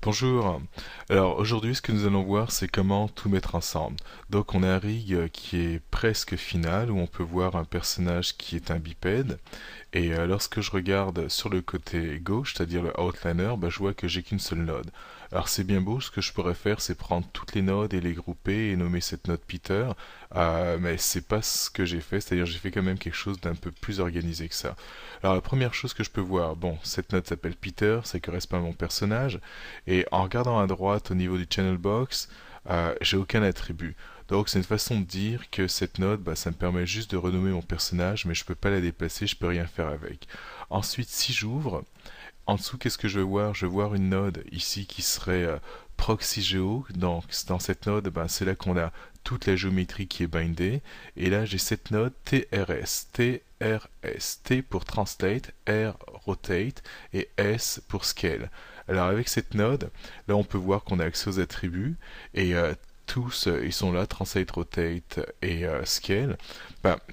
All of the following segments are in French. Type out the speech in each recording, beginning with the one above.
Bonjour. Alors aujourd'hui, ce que nous allons voir, c'est comment tout mettre ensemble. Donc on a un rig qui est presque final, où on peut voir un personnage qui est un bipède. Et lorsque je regarde sur le côté gauche, c'est-à-dire le outliner, je vois que j'ai qu'une seule node. Alors c'est bien beau, ce que je pourrais faire, c'est prendre toutes les nodes et les grouper et nommer cette node Peter. Mais c'est pas ce que j'ai fait, c'est-à-dire j'ai fait quand même quelque chose d'un peu plus organisé que ça. Alors la première chose que je peux voir, bon, cette node s'appelle Peter, ça correspond à mon personnage. Et en regardant à droite au niveau du channel box, j'ai aucun attribut. Donc c'est une façon de dire que cette node, ça me permet juste de renommer mon personnage, mais je peux pas la déplacer, je peux rien faire avec. Ensuite, si j'ouvre, en dessous, qu'est-ce que je vais voir? Je vais voir une node ici qui serait ProxyGeo. Donc dans cette node, c'est là qu'on a toute la géométrie qui est bindée. Et là, j'ai cette node TRS. TRS. T pour Translate, R Rotate et S pour Scale. Alors avec cette node, là on peut voir qu'on a accès aux attributs et tous ils sont là, Translate, Rotate et Scale.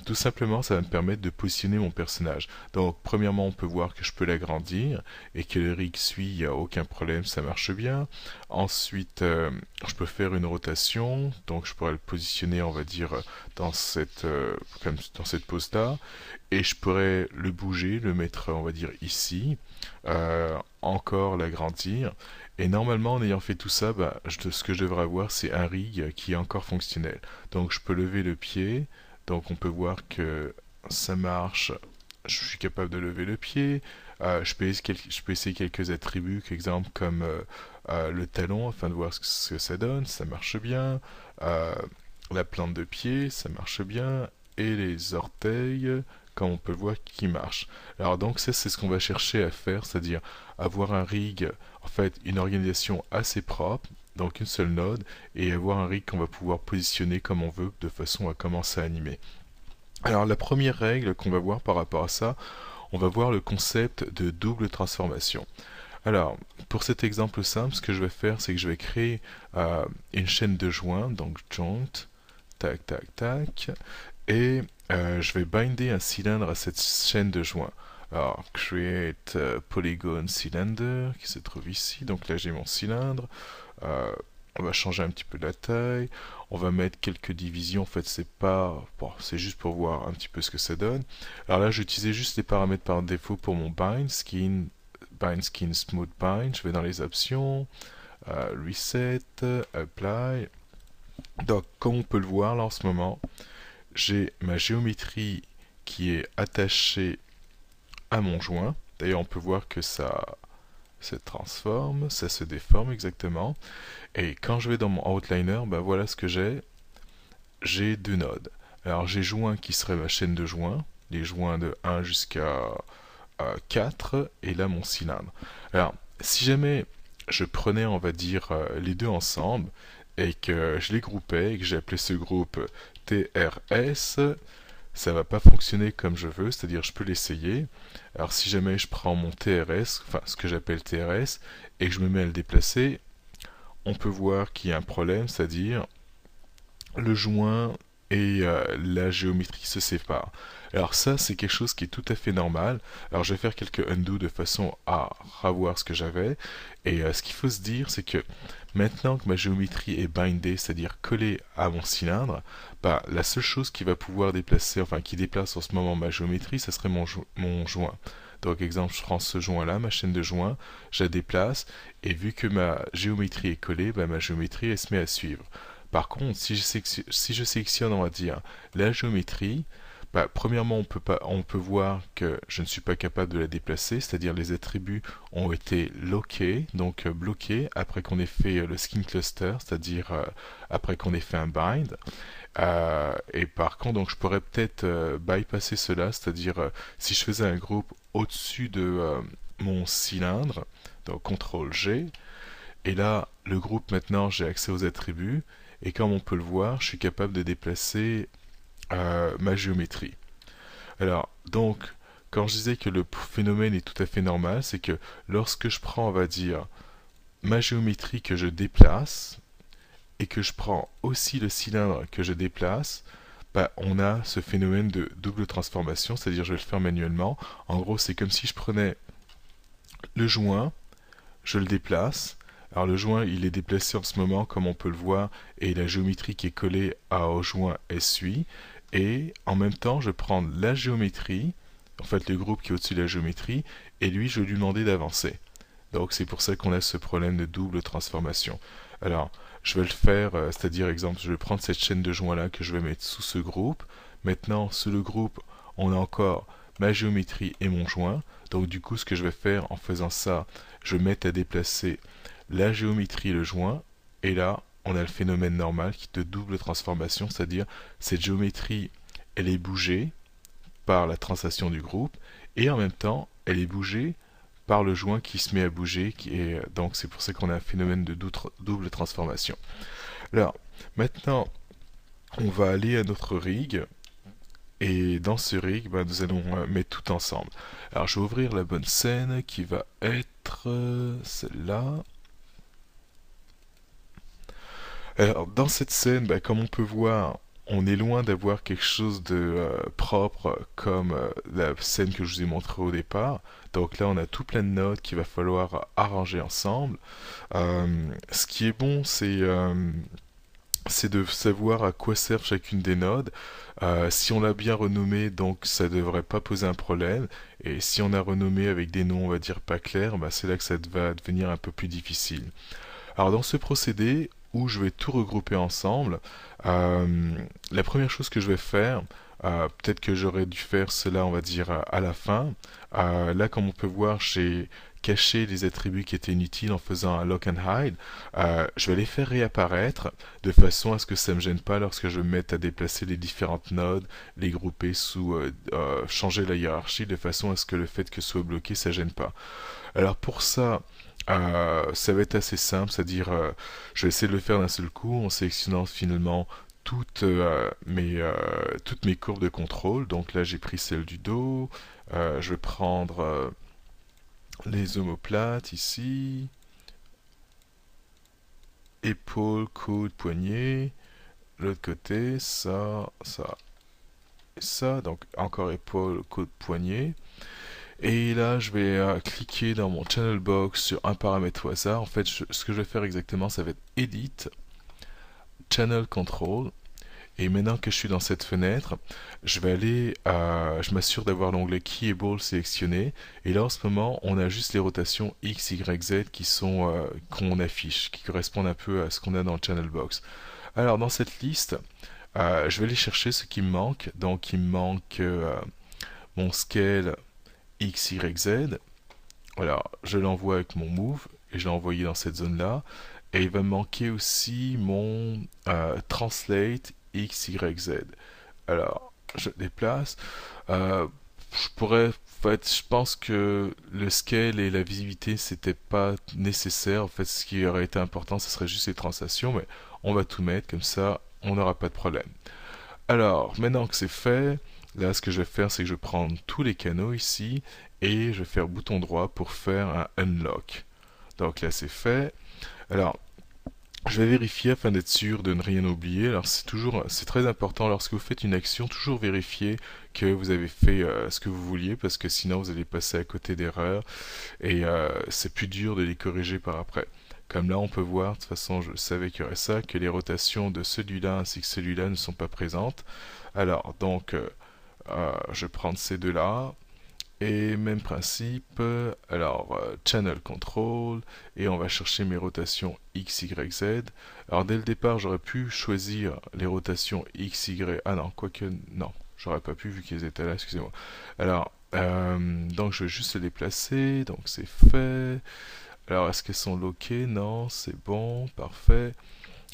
Tout simplement ça va me permettre de positionner mon personnage. Donc premièrement on peut voir que je peux l'agrandir et que le rig suit, il n'y a aucun problème, ça marche bien. Ensuite je peux faire une rotation, donc je pourrais le positionner on va dire comme dans cette pose là et je pourrais le bouger, le mettre on va dire ici, encore l'agrandir. Et normalement, en ayant fait tout ça, ce que je devrais avoir, c'est un rig qui est encore fonctionnel. Donc je peux lever le pied, donc on peut voir que ça marche. Je suis capable de lever le pied. Je peux essayer quelques attributs, exemple comme le talon, afin de voir ce que ça donne. Ça marche bien. Euh, la plante de pied, ça marche bien. Et les orteils, comme on peut le voir, qui marchent. Alors donc ça, c'est ce qu'on va chercher à faire, c'est-à-dire avoir un rig, en fait, une organisation assez propre, donc une seule node, et avoir un rig qu'on va pouvoir positionner comme on veut, de façon à commencer à animer. Alors la première règle qu'on va voir par rapport à ça, on va voir le concept de double transformation. Alors, pour cet exemple simple, ce que je vais faire, c'est que je vais créer une chaîne de joints, donc joint, tac, tac, tac, et je vais binder un cylindre à cette chaîne de joints. Alors, create polygon cylinder, qui se trouve ici, donc là j'ai mon cylindre. Euh, on va changer un petit peu la taille, on va mettre quelques divisions, en fait c'est pas, bon, c'est juste pour voir un petit peu ce que ça donne. Alors là j'utilisais juste les paramètres par défaut pour mon bind skin smooth bind, je vais dans les options, reset, apply. Donc comme on peut le voir là en ce moment, j'ai ma géométrie qui est attachée à mon joint. D'ailleurs on peut voir que ça se transforme, ça se déforme exactement. Et quand je vais dans mon outliner, voilà ce que j'ai. J'ai deux nodes. Alors j'ai joint qui serait ma chaîne de joints, les joints de 1 jusqu'à 4, et là mon cylindre. Alors si jamais je prenais, on va dire, les deux ensemble, et que je les groupais, et que j'appelais ce groupe TRS, ça va pas fonctionner comme je veux, c'est-à-dire je peux l'essayer. Alors si jamais je prends mon TRS, enfin ce que j'appelle TRS, et que je me mets à le déplacer, on peut voir qu'il y a un problème, c'est-à-dire le joint et la géométrie se séparent. Alors ça, c'est quelque chose qui est tout à fait normal. Alors je vais faire quelques undo de façon à revoir ce que j'avais. Et ce qu'il faut se dire, c'est que maintenant que ma géométrie est bindée, c'est-à-dire collée à mon cylindre, la seule chose qui va pouvoir déplacer, enfin qui déplace en ce moment ma géométrie, ce serait mon joint. Donc exemple, je prends ce joint-là, ma chaîne de joints, je la déplace, et vu que ma géométrie est collée, ma géométrie elle se met à suivre. Par contre, si je sélectionne, on va dire, la géométrie, premièrement, on peut voir que je ne suis pas capable de la déplacer, c'est-à-dire les attributs ont été lockés, donc bloqués, après qu'on ait fait le skin cluster, c'est-à-dire après qu'on ait fait un bind. Et par contre, donc, je pourrais peut-être bypasser cela, c'est-à-dire si je faisais un groupe au-dessus de mon cylindre, donc CTRL G, et là, le groupe maintenant, j'ai accès aux attributs, et comme on peut le voir, je suis capable de déplacer ma géométrie. Alors, donc, quand je disais que le phénomène est tout à fait normal, c'est que lorsque je prends, on va dire, ma géométrie que je déplace, et que je prends aussi le cylindre que je déplace, on a ce phénomène de double transformation, c'est-à-dire je vais le faire manuellement. En gros, c'est comme si je prenais le joint, je le déplace, Alors le joint, il est déplacé en ce moment, comme on peut le voir, et la géométrie qui est collée au joint, elle suit. Et en même temps, je prends la géométrie, en fait le groupe qui est au-dessus de la géométrie, et lui, je vais lui demander d'avancer. Donc c'est pour ça qu'on a ce problème de double transformation. Alors, je vais le faire, c'est-à-dire, exemple, je vais prendre cette chaîne de joints-là que je vais mettre sous ce groupe. Maintenant, sous le groupe, on a encore ma géométrie et mon joint. Donc du coup, ce que je vais faire en faisant ça, je vais mettre à déplacer la géométrie et le joint. Et là, on a le phénomène normal qui est de double transformation, c'est-à-dire cette géométrie, elle est bougée par la translation du groupe, et en même temps, elle est bougée par le joint qui se met à bouger, donc c'est pour ça qu'on a un phénomène de double transformation. Alors, maintenant, on va aller à notre rig, et dans ce rig, ben, nous allons mettre tout ensemble. Alors, je vais ouvrir la bonne scène qui va être celle-là. Alors, dans cette scène, ben, comme on peut voir, on est loin d'avoir quelque chose de propre comme la scène que je vous ai montrée au départ. Donc là, on a tout plein de notes qu'il va falloir arranger ensemble. Ce qui est bon, c'est de savoir à quoi servent chacune des nodes. Si on l'a bien renommé, donc ça ne devrait pas poser un problème. Et si on a renommé avec des noms, on va dire pas clairs, bah c'est là que ça va devenir un peu plus difficile. Alors dans ce procédé où je vais tout regrouper ensemble, la première chose que je vais faire, peut-être que j'aurais dû faire cela, on va dire, à la fin. Là, comme on peut voir, j'ai caché les attributs qui étaient inutiles en faisant un lock and hide. Je vais les faire réapparaître de façon à ce que ça ne me gêne pas lorsque je me mette à déplacer les différentes nodes, les grouper sous, changer la hiérarchie de façon à ce que le fait que ce soit bloqué, ça ne gêne pas. Alors pour ça, ça va être assez simple, c'est-à-dire je vais essayer de le faire d'un seul coup en sélectionnant finalement toutes mes courbes de contrôle. Donc là j'ai pris celle du dos, je vais prendre les omoplates ici, épaules, coudes, poignets, l'autre côté, ça, ça et ça, donc encore épaules, coudes, poignets. Et là, je vais cliquer dans mon channel box sur un paramètre au hasard. En fait, ce que je vais faire exactement, ça va être Edit, Channel Control. Et maintenant que je suis dans cette fenêtre, je vais aller je m'assure d'avoir l'onglet Keyable sélectionné. Et là, en ce moment, on a juste les rotations X, Y, Z qui sont qu'on affiche, qui correspondent un peu à ce qu'on a dans le channel box. Alors, dans cette liste, je vais aller chercher ce qui me manque. Donc, il me manque mon scale X, Y, Z. Alors, je l'envoie avec mon move et je l'ai envoyé dans cette zone-là. Et il va me manquer aussi mon translate X, Y, Z. Alors, je déplace. Je pourrais, en fait, je pense que le scale et la visibilité, c'était pas nécessaire. En fait, ce qui aurait été important, ce serait juste les translations, mais on va tout mettre, comme ça, on n'aura pas de problème. Alors, maintenant que c'est fait, là, ce que je vais faire, c'est que je vais prendre tous les canaux ici et je vais faire bouton droit pour faire un unlock. Donc là, c'est fait. Alors, je vais vérifier afin d'être sûr de ne rien oublier. Alors, c'est très important lorsque vous faites une action, toujours vérifier que vous avez fait ce que vous vouliez parce que sinon vous allez passer à côté d'erreurs et c'est plus dur de les corriger par après. Comme là, on peut voir, de toute façon, je savais qu'il y aurait ça, que les rotations de celui-là ainsi que celui-là ne sont pas présentes. Alors, donc, je vais prendre ces deux-là. Et même principe, alors Channel Control, et on va chercher mes rotations X, Y, Z. Alors dès le départ, j'aurais pu choisir les rotations X, Y, ah non, quoique, non, j'aurais pas pu vu qu'elles étaient là, excusez-moi. Alors, donc je vais juste les déplacer, donc c'est fait. Alors est-ce qu'elles sont loquées? Non, c'est bon, parfait.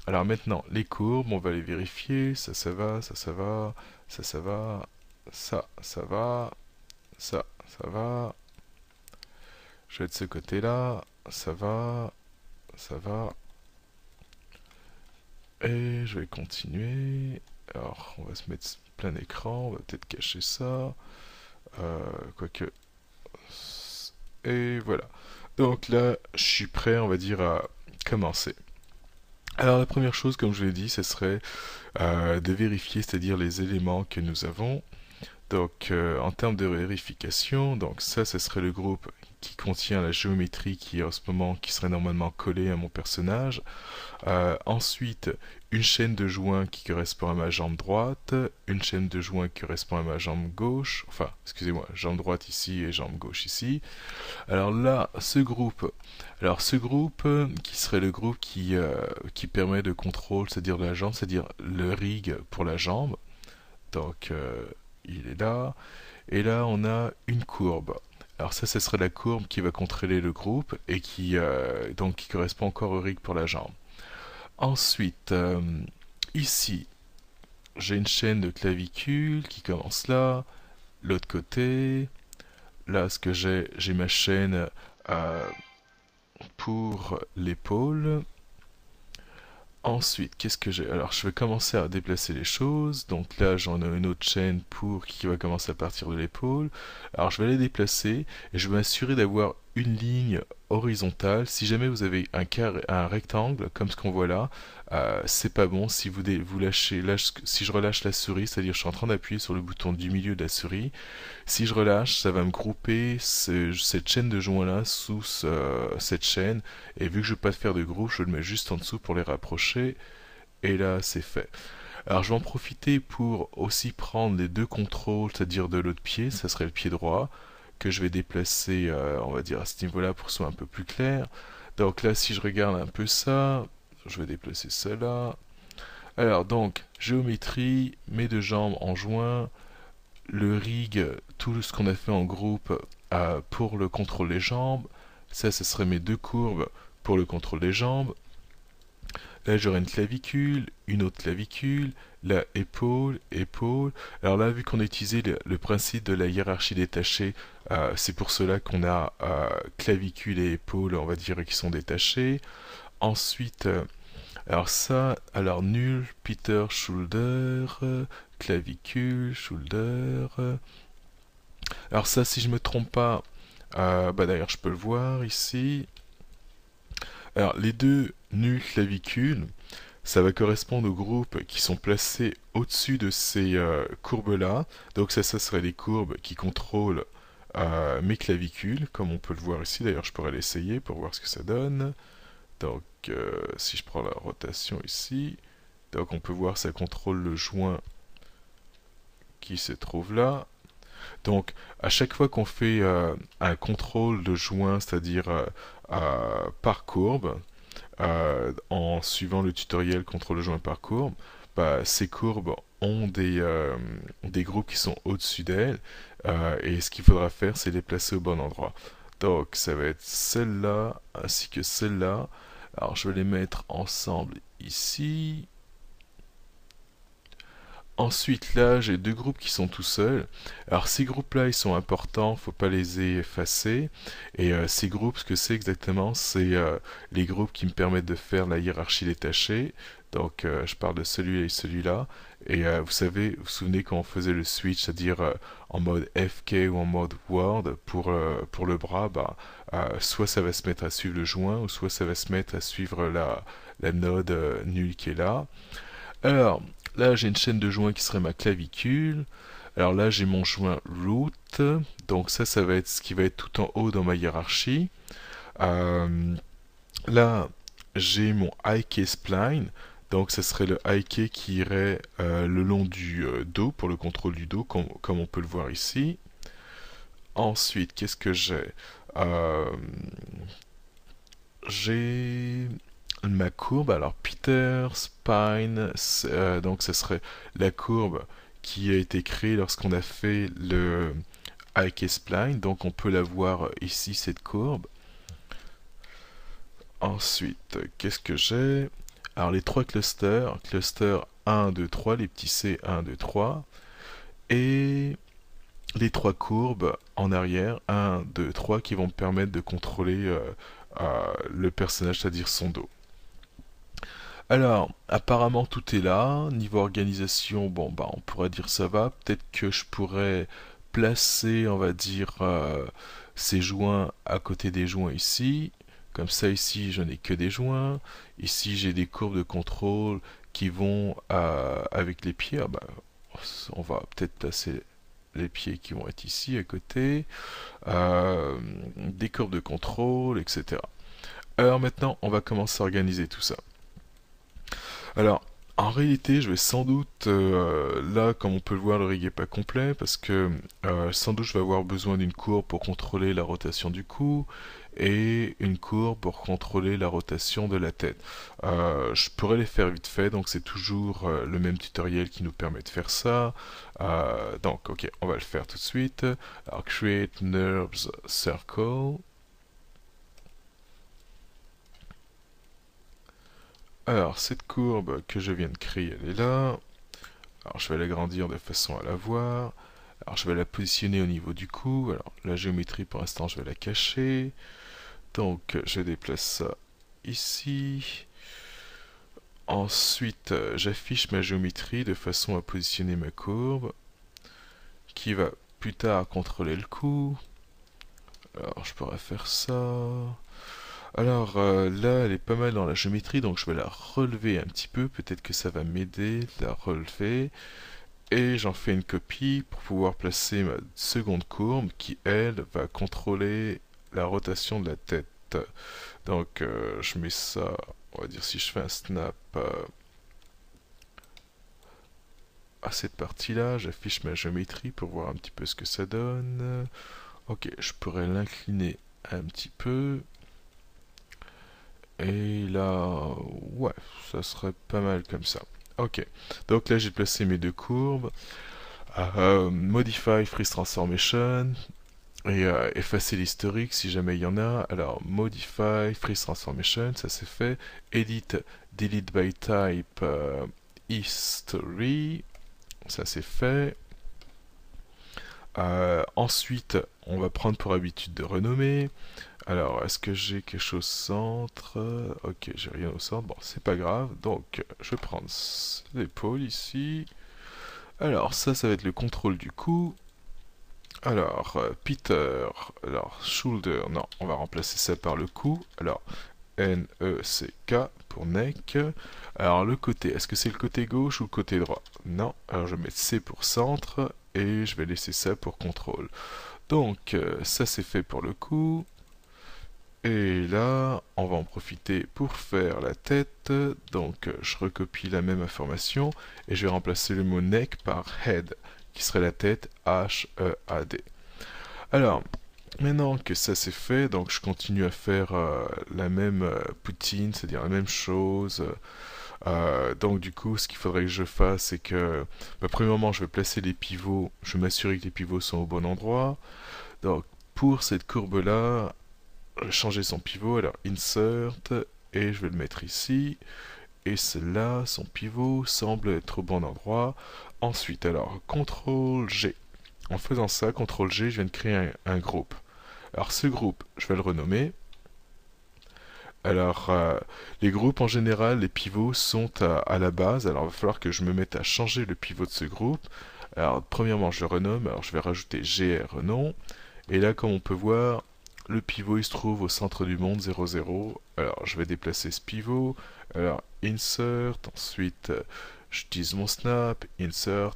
Alors maintenant, les courbes, on va les vérifier, ça va, ça va, ça va, ça va, ça va. Je vais de ce côté-là. Ça va. Ça va. Et je vais continuer. Alors, on va se mettre plein écran. On va peut-être cacher ça. Quoique. Et voilà. Donc là, je suis prêt, on va dire, à commencer. Alors la première chose, comme je l'ai dit, ce serait de vérifier, c'est-à-dire les éléments que nous avons. Donc en termes de vérification, donc ça, ce serait le groupe qui contient la géométrie qui est en ce moment, qui serait normalement collée à mon personnage. Ensuite, une chaîne de joints qui correspond à ma jambe droite, une chaîne de joints qui correspond à ma jambe gauche, enfin, excusez-moi, jambe droite ici et jambe gauche ici. Alors là, ce groupe qui serait le groupe qui permet de contrôle, c'est-à-dire de la jambe, c'est-à-dire le rig pour la jambe. Donc, il est là. Et là, on a une courbe. Alors ça, ce serait la courbe qui va contrôler le groupe et donc, qui correspond encore au rig pour la jambe. Ensuite, ici, j'ai une chaîne de clavicule qui commence là, l'autre côté. Là, ce que j'ai ma chaîne euh, pour l'épaule. Ensuite, qu'est-ce que j'ai? Alors, je vais commencer à déplacer les choses. Donc là, j'en ai une autre chaîne qui va commencer à partir de l'épaule. Alors, je vais les déplacer et je vais m'assurer d'avoir une ligne horizontale. Si jamais vous avez un rectangle, comme ce qu'on voit là, c'est pas bon. Si vous lâchez, si je relâche la souris, c'est-à-dire je suis en train d'appuyer sur le bouton du milieu de la souris, si je relâche, ça va me grouper cette chaîne de joints-là sous cette chaîne. Et vu que je ne veux pas faire de groupe, je le mets juste en dessous pour les rapprocher. Et là, c'est fait. Alors, je vais en profiter pour aussi prendre les deux contrôles, c'est-à-dire de l'autre pied, ça serait le pied droit, que je vais déplacer, on va dire, à ce niveau-là pour que ce soit un peu plus clair. Donc là, si je regarde un peu ça, je vais déplacer cela. Alors, donc, géométrie, mes deux jambes en joint, le rig, tout ce qu'on a fait en groupe pour le contrôle des jambes. Ça, ce serait mes deux courbes pour le contrôle des jambes. Là, j'aurai une clavicule, une autre clavicule, là, épaule, épaule. Alors là, vu qu'on a utilisé le principe de la hiérarchie détachée, c'est pour cela qu'on a clavicule et épaule, on va dire, qui sont détachés. Ensuite, alors nul, Peter, shoulder, clavicule, shoulder. Alors ça, si je me trompe pas, d'ailleurs, je peux le voir ici. Alors, les deux nuls clavicules, ça va correspondre aux groupes qui sont placés au-dessus de ces courbes-là. Donc ça serait les courbes qui contrôlent mes clavicules, comme on peut le voir ici. D'ailleurs, je pourrais l'essayer pour voir ce que ça donne. Donc, si je prends la rotation ici, donc on peut voir ça contrôle le joint qui se trouve là. Donc, à chaque fois qu'on fait un contrôle de joint, c'est-à-dire par courbe, en suivant le tutoriel contrôle de joint par courbe, ces courbes ont des groupes qui sont au-dessus d'elles, et ce qu'il faudra faire, c'est les placer au bon endroit. Donc, ça va être celle-là, ainsi que celle-là. Alors, je vais les mettre ensemble ici. Ensuite, là, j'ai deux groupes qui sont tout seuls. Alors, ces groupes-là, ils sont importants, faut pas les effacer. Et ces groupes, ce que c'est exactement, c'est les groupes qui me permettent de faire la hiérarchie détachée. Donc, je parle de celui-là et celui-là. Et vous vous souvenez quand on faisait le switch, c'est-à-dire en mode FK ou en mode Word, pour le bras, soit ça va se mettre à suivre le joint, ou soit ça va se mettre à suivre la node nulle qui est là. Alors, là, j'ai une chaîne de joints qui serait ma clavicule. Alors là, j'ai mon joint root. Donc ça va être ce qui va être tout en haut dans ma hiérarchie. Euh, Là, j'ai mon IK spline. Donc ça serait le IK qui irait le long du dos pour le contrôle du dos, comme on peut le voir ici. Ensuite, qu'est-ce que j'ai? Euh, j'ai ma courbe, alors Peter, Spine, donc ce serait la courbe qui a été créée lorsqu'on a fait le IK Spline, donc on peut la voir ici, cette courbe. Ensuite, qu'est-ce que j'ai? Alors les trois clusters, cluster 1, 2, 3, les petits C, 1, 2, 3, et les trois courbes en arrière, 1, 2, 3, qui vont me permettre de contrôler le personnage, c'est-à-dire son dos. Alors, apparemment tout est là. Niveau organisation, bon on pourrait dire ça va. Peut-être que je pourrais placer, on va dire, ces joints à côté des joints ici. Comme ça, ici, je n'ai que des joints. Ici, j'ai des courbes de contrôle qui vont avec les pieds. On va peut-être placer les pieds qui vont être ici à côté, des courbes de contrôle, etc. Alors maintenant, on va commencer à organiser tout ça. Alors, en réalité, je vais sans doute, là, comme on peut le voir, le rig est pas complet, parce que sans doute je vais avoir besoin d'une courbe pour contrôler la rotation du cou, et une courbe pour contrôler la rotation de la tête. Je pourrais les faire vite fait, donc c'est toujours le même tutoriel qui nous permet de faire ça. Donc, ok, on va le faire tout de suite. Alors, Create Nerves Circle. Alors, cette courbe que je viens de créer, elle est là. Alors, je vais l'agrandir de façon à la voir. Alors, je vais la positionner au niveau du cou. Alors, la géométrie, pour l'instant, je vais la cacher. Donc, je déplace ça ici. Ensuite, j'affiche ma géométrie de façon à positionner ma courbe, qui va plus tard contrôler le cou. Alors, je pourrais faire ça. Alors là, elle est pas mal dans la géométrie, donc je vais la relever un petit peu. Peut-être que ça va m'aider de la relever. Et j'en fais une copie pour pouvoir placer ma seconde courbe qui, elle, va contrôler la rotation de la tête. Donc je mets ça, on va dire si je fais un snap à cette partie-là, j'affiche ma géométrie pour voir un petit peu ce que ça donne. Ok, je pourrais l'incliner un petit peu. Et là, ouais, ça serait pas mal comme ça. Ok, donc là j'ai placé mes deux courbes. Modify Freeze Transformation et effacer l'historique si jamais il y en a. Alors, Modify Freeze Transformation, ça c'est fait. Edit Delete by Type History, ça c'est fait. Ensuite, on va prendre pour habitude de renommer. Alors, est-ce que j'ai quelque chose au centre? Ok, j'ai rien au centre. Bon, c'est pas grave. Donc, je vais prendre l'épaule ici. Alors, ça va être le contrôle du cou. Alors, Peter. Alors, shoulder. Non, on va remplacer ça par le cou. Alors, N-E-C-K pour neck. Alors, le côté. Est-ce que c'est le côté gauche ou le côté droit? Non. Alors, je vais mettre C pour centre. Et je vais laisser ça pour contrôle. Donc, ça c'est fait pour le cou. Et là, on va en profiter pour faire la tête. Donc, je recopie la même information et je vais remplacer le mot neck par head, qui serait la tête, H-E-A-D. Alors, maintenant que ça c'est fait, donc je continue à faire la même poutine, c'est-à-dire la même chose. Donc du coup, ce qu'il faudrait que je fasse, c'est que, premièrement, je vais placer les pivots, je vais m'assurer que les pivots sont au bon endroit. Donc, pour cette courbe-là, changer son pivot, alors insert, et je vais le mettre ici, et celle-là, son pivot semble être au bon endroit. Ensuite, alors, CTRL G. En faisant ça, CTRL G, je viens de créer un groupe. Alors ce groupe, je vais le renommer. Alors, les groupes en général, les pivots sont à la base, alors il va falloir que je me mette à changer le pivot de ce groupe. Alors, premièrement, je le renomme, alors je vais rajouter GR nom, et là, comme on peut voir, le pivot il se trouve au centre du monde 0, 0. Alors je vais déplacer ce pivot. Alors insert, ensuite j'utilise mon snap, insert,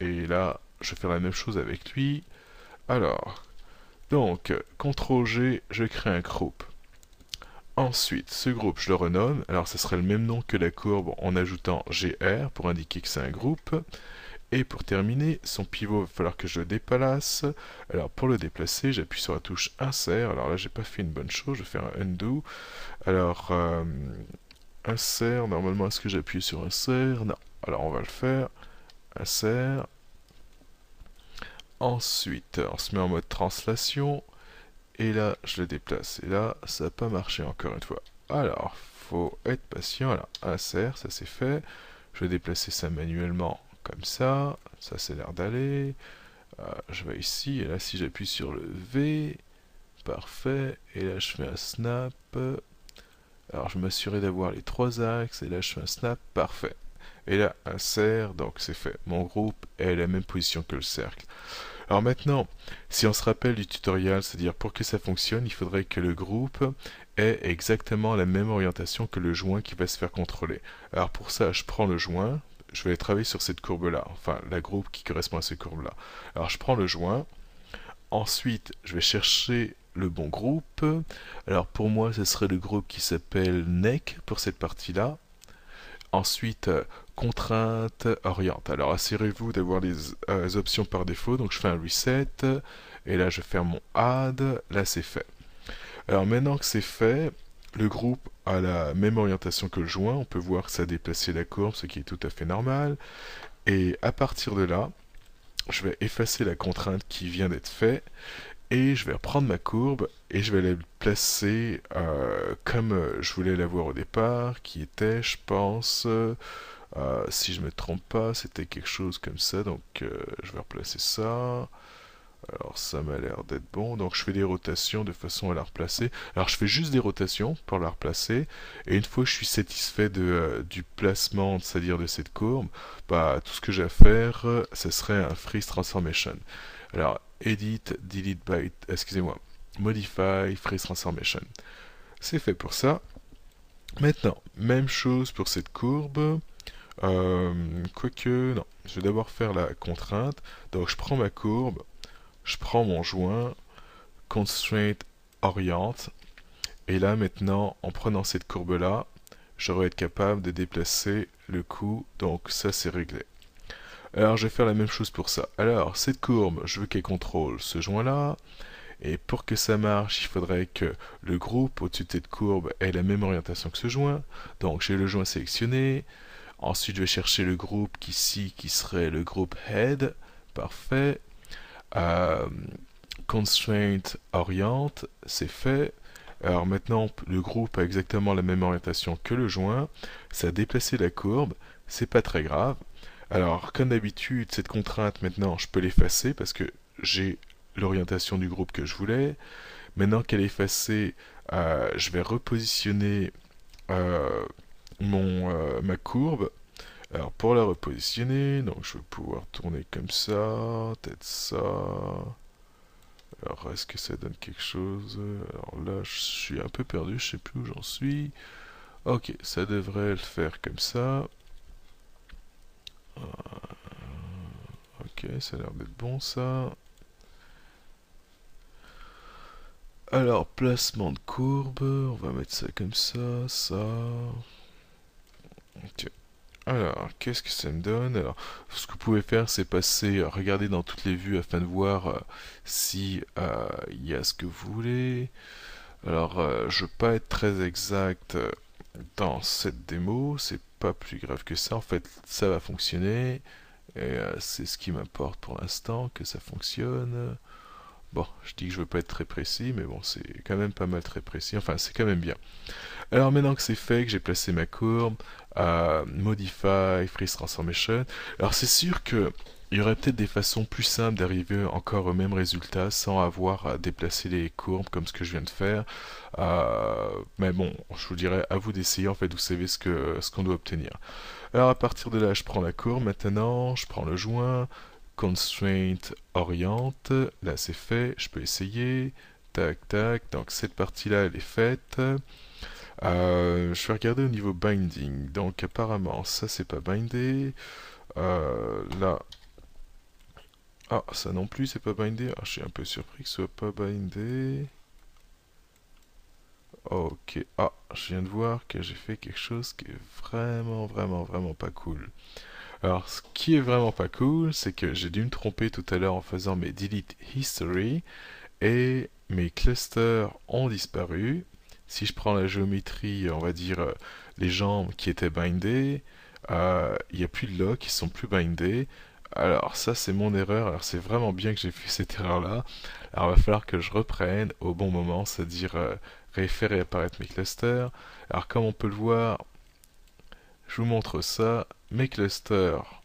et là je vais faire la même chose avec lui. Alors, donc CTRL G, je crée un groupe. Ensuite, ce groupe, je le renomme. Alors, ce serait le même nom que la courbe en ajoutant GR pour indiquer que c'est un groupe. Et pour terminer, son pivot, il va falloir que je le déplace. Alors pour le déplacer, j'appuie sur la touche insert. Alors là, j'ai pas fait une bonne chose, je vais faire un undo. Alors, insert, normalement, est-ce que j'appuie sur insert? Non. Alors on va le faire. Insert. Ensuite, on se met en mode translation. Et là, je le déplace. Et là, ça n'a pas marché encore une fois. Alors, faut être patient. Alors, insert, ça c'est fait. Je vais déplacer ça manuellement comme ça c'est l'air d'aller. Je vais ici, et là si j'appuie sur le V, parfait, et là je fais un snap. Alors je m'assurer d'avoir les trois axes, et là je fais un snap, parfait. Et là, insert, donc c'est fait. Mon groupe est à la même position que le cercle. Alors maintenant, si on se rappelle du tutoriel, c'est-à-dire pour que ça fonctionne, il faudrait que le groupe ait exactement la même orientation que le joint qui va se faire contrôler. Alors pour ça, je prends le joint, je vais aller travailler sur cette courbe-là, enfin la groupe qui correspond à cette courbe-là. Alors je prends le joint, ensuite je vais chercher le bon groupe. Alors pour moi, ce serait le groupe qui s'appelle neck pour cette partie-là. Ensuite, contrainte oriente. Alors assurez-vous d'avoir les options par défaut. Donc je fais un reset, et là je ferme mon add, là c'est fait. Alors maintenant que c'est fait, le groupe a la même orientation que le joint. On peut voir que ça a déplacé la courbe, ce qui est tout à fait normal. Et à partir de là, je vais effacer la contrainte qui vient d'être faite et je vais reprendre ma courbe et je vais la placer comme je voulais l'avoir au départ, qui était, je pense, si je me trompe pas, c'était quelque chose comme ça. Donc je vais replacer ça. Alors ça m'a l'air d'être bon, donc je fais des rotations de façon à la replacer. Alors je fais juste des rotations pour la replacer, et une fois que je suis satisfait du placement, c'est-à-dire de cette courbe, bah tout ce que j'ai à faire, ce serait un freeze transformation. Alors edit, delete by, excusez-moi, modify, freeze transformation. C'est fait pour ça. Maintenant, même chose pour cette courbe. Quoique, non, je vais d'abord faire la contrainte. Donc je prends ma courbe, je prends mon joint, constraint oriente, et là maintenant, en prenant cette courbe-là, j'aurai être capable de déplacer le coup, donc ça c'est réglé. Alors je vais faire la même chose pour ça. Alors cette courbe, je veux qu'elle contrôle ce joint-là, et pour que ça marche, il faudrait que le groupe au-dessus de cette courbe ait la même orientation que ce joint. Donc j'ai le joint sélectionné, ensuite je vais chercher le groupe ici qui serait le groupe head, parfait. Euh, Constraint oriente, c'est fait. Alors maintenant, le groupe a exactement la même orientation que le joint. Ça a déplacé la courbe, c'est pas très grave. Alors, comme d'habitude, cette contrainte, maintenant, je peux l'effacer parce que j'ai l'orientation du groupe que je voulais. Maintenant qu'elle est effacée, je vais repositionner euh, ma courbe. Alors, pour la repositionner, donc je vais pouvoir tourner comme ça, peut-être ça. Alors, est-ce que ça donne quelque chose? Alors là, je suis un peu perdu, je sais plus où j'en suis. Ok, ça devrait le faire comme ça. Ok, ça a l'air d'être bon ça. Alors, placement de courbe, on va mettre ça comme ça. Ok. Alors, qu'est-ce que ça me donne? Alors, ce que vous pouvez faire, c'est passer, regarder dans toutes les vues afin de voir si il y a ce que vous voulez. Alors, je veux pas être très exact dans cette démo, c'est pas plus grave que ça. En fait, ça va fonctionner et c'est ce qui m'importe pour l'instant, que ça fonctionne. Bon, je dis que je veux pas être très précis, mais bon, c'est quand même pas mal très précis. Enfin, c'est quand même bien. Alors maintenant que c'est fait, que j'ai placé ma courbe, Modify, Freeze Transformation, alors c'est sûr que il y aurait peut-être des façons plus simples d'arriver encore au même résultat sans avoir à déplacer les courbes comme ce que je viens de faire. Mais bon, je vous dirais à vous d'essayer, en fait, vous savez ce qu'on doit obtenir. Alors à partir de là, je prends la courbe maintenant, je prends le joint, Constraint oriente, là c'est fait, je peux essayer, tac tac, donc cette partie-là elle est faite. Je vais regarder au niveau binding. Donc apparemment ça c'est pas bindé. Là. Ah, ça non plus c'est pas bindé. Ah, je suis un peu surpris que ce soit pas bindé. Ok. Ah, je viens de voir que j'ai fait quelque chose qui est vraiment pas cool. Alors, ce qui est vraiment pas cool, c'est que j'ai dû me tromper tout à l'heure en faisant mes delete history et mes clusters ont disparu. Si je prends la géométrie, on va dire les jambes qui étaient bindées, il n'y a plus de logs qui sont plus bindés. Alors ça c'est mon erreur, alors c'est vraiment bien que j'ai fait cette erreur-là. Alors il va falloir que je reprenne au bon moment, c'est-à-dire faire réapparaître mes clusters. Alors comme on peut le voir, je vous montre ça, mes clusters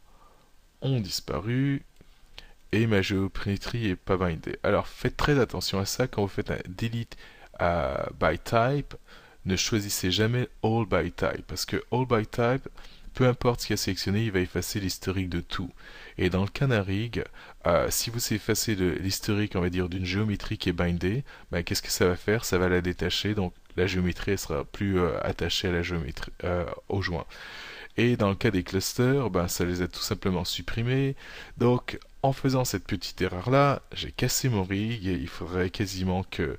ont disparu et ma géométrie est pas bindée. Alors faites très attention à ça quand vous faites un delete by type, ne choisissez jamais all by type parce que all by type, peu importe ce qu'il y a sélectionné, il va effacer l'historique de tout. Et dans le cas d'un rig, si vous effacez l'historique, on va dire, d'une géométrie qui est bindée, ben, qu'est-ce que ça va faire? Ça va la détacher, donc la géométrie elle sera plus attachée à la géométrie, au joint. Et dans le cas des clusters, ben, ça les a tout simplement supprimés. Donc, en faisant cette petite erreur-là, j'ai cassé mon rig et il faudrait quasiment que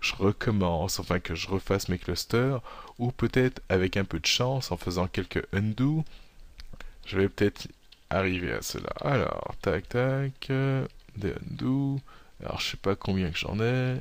je recommence, enfin que je refasse mes clusters, ou peut-être avec un peu de chance, en faisant quelques undo, je vais peut-être arriver à cela. Alors, tac tac, des undo, alors je sais pas combien que j'en ai,